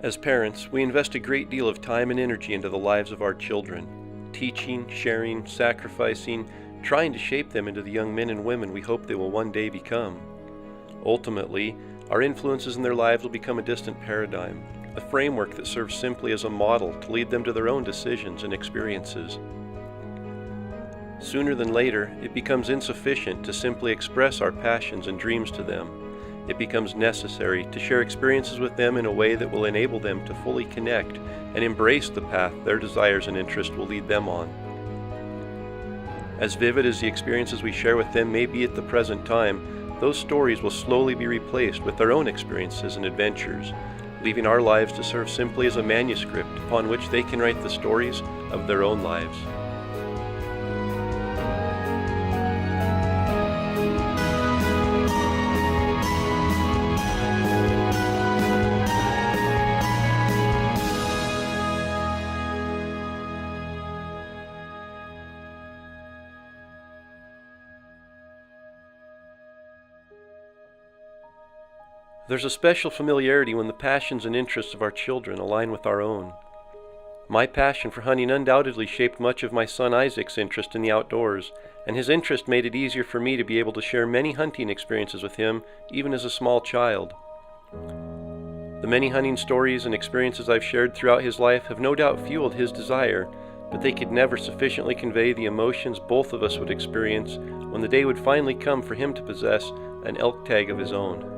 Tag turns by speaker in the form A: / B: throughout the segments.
A: As parents, we invest a great deal of time and energy into the lives of our children, teaching, sharing, sacrificing, trying to shape them into the young men and women we hope they will one day become. Ultimately, our influences in their lives will become a distant paradigm, a framework that serves simply as a model to lead them to their own decisions and experiences. Sooner than later, it becomes insufficient to simply express our passions and dreams to them. It becomes necessary to share experiences with them in a way that will enable them to fully connect and embrace the path their desires and interests will lead them on. As vivid as the experiences we share with them may be at the present time, those stories will slowly be replaced with their own experiences and adventures, leaving our lives to serve simply as a manuscript upon which they can write the stories of their own lives. There's a special familiarity when the passions and interests of our children align with our own. My passion for hunting undoubtedly shaped much of my son Isaac's interest in the outdoors, and his interest made it easier for me to be able to share many hunting experiences with him, even as a small child. The many hunting stories and experiences I've shared throughout his life have no doubt fueled his desire, but they could never sufficiently convey the emotions both of us would experience when the day would finally come for him to possess an elk tag of his own.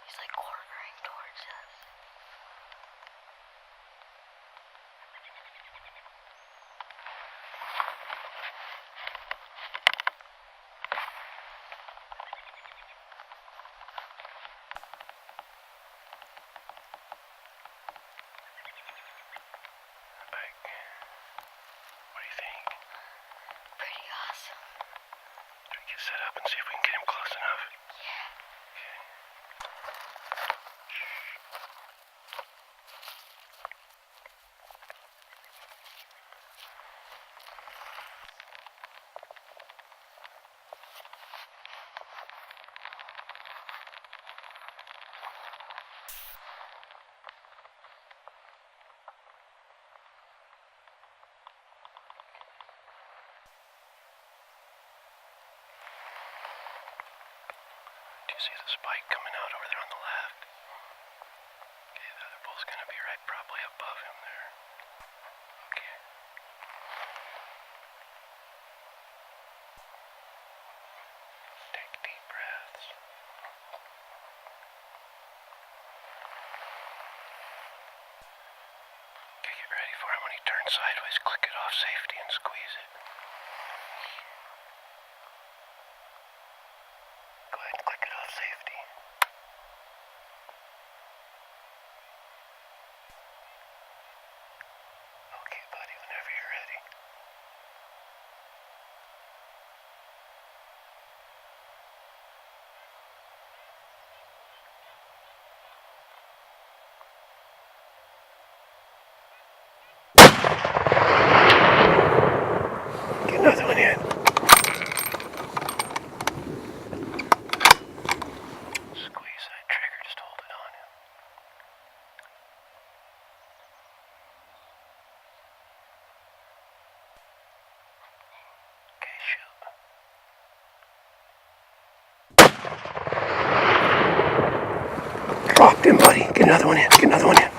B: He's like quartering towards us.
A: What do you think?
B: Pretty awesome.
A: Should we get set up and see if we can get him close enough?
B: Yeah.
A: Do you see the spike coming out over there on the left? Okay, the other bull's gonna be right probably above him there. Okay. Take deep breaths. Okay, get ready for him. When he turns sideways, click it off safety and squeeze it. Go ahead and click it off safety. Okay, buddy, whenever you're ready. Get another one in. Dropped him, buddy. Get another one in. Get another one in.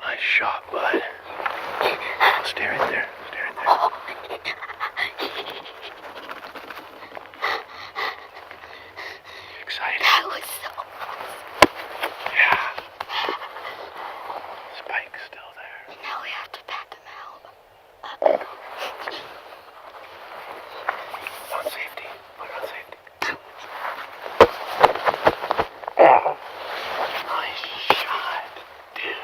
A: Nice shot, bud. Stay right there. Stay right there. Excited?
B: That was so...
A: Yeah. Spike's still there.
B: Now we have to pat him out.
A: On safety. Put it on safety. Nice shot, dude.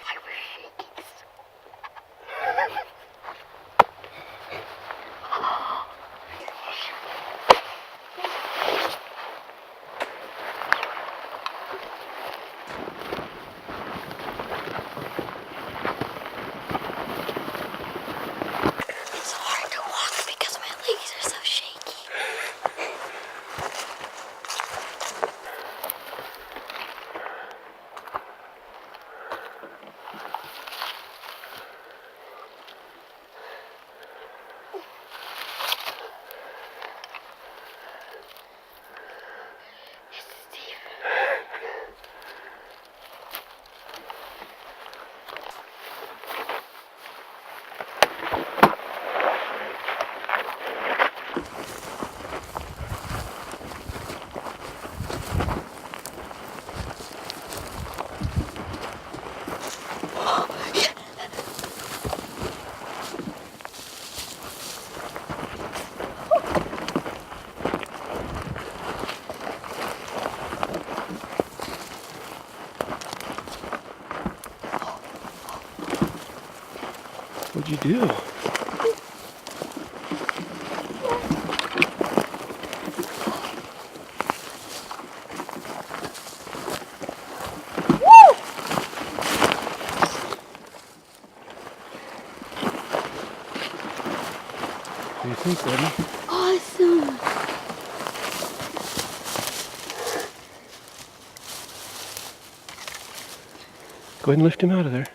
B: I was shaking so... It's hard to walk because my legs are so shaky.
A: What'd you do? What do you think, buddy?
B: Awesome!
A: Go ahead and lift him out of there.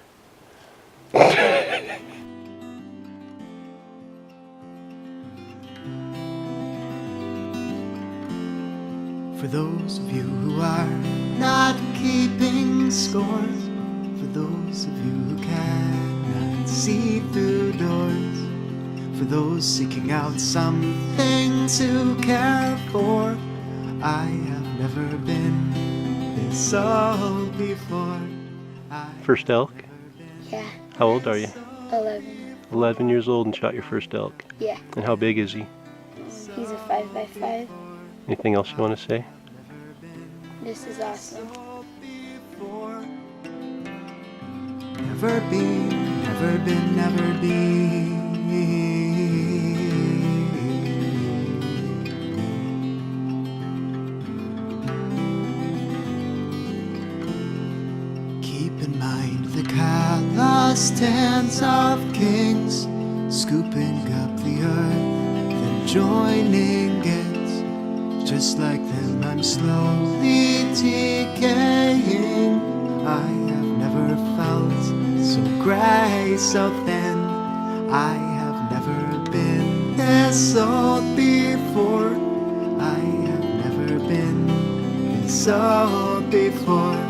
C: For those of you who are not keeping score, for those of you who cannot see through doors, for those seeking out something to care for, I have never been this old before.
A: First elk?
B: Yeah,
A: How old are you?
B: 11.
A: 11 years old and shot your first elk.
B: Yeah,
A: And how big is he?
B: he's a 5x5.
A: Anything else you want to say?
B: This is awesome.
C: Never been, never been, never been. Keep in mind the calloused hands of kings, scooping up the earth, then joining it. Just like them, I'm slowly decaying. I have never felt so gray, so thin. I have never been this old before. I have never been this old before.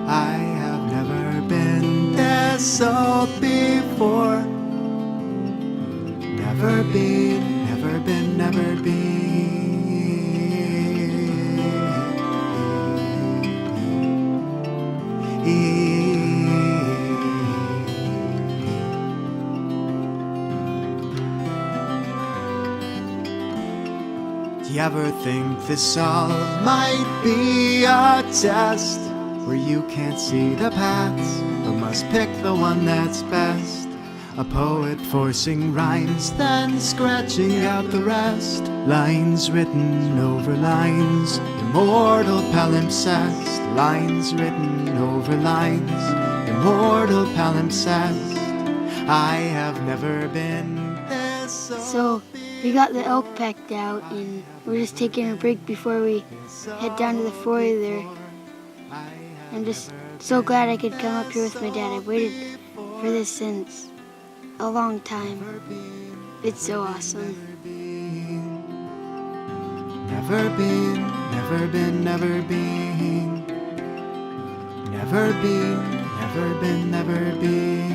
C: I have never been this old before. Never been, never been, never been. Do you ever think this all might be a test, where you can't see the paths but must pick the one that's best? A poet forcing rhymes, then scratching out the rest. Lines written over lines, immortal palimpsest. Lines written over lines, immortal palimpsest. I have never been this
B: So, we got the elk packed out and we're just taking a break before we head down to the foyer there. I'm just so glad I could come up here with my dad. I've waited for this since a long time. It's so awesome.
C: Never been, never been, never been. Never been, never been, never been.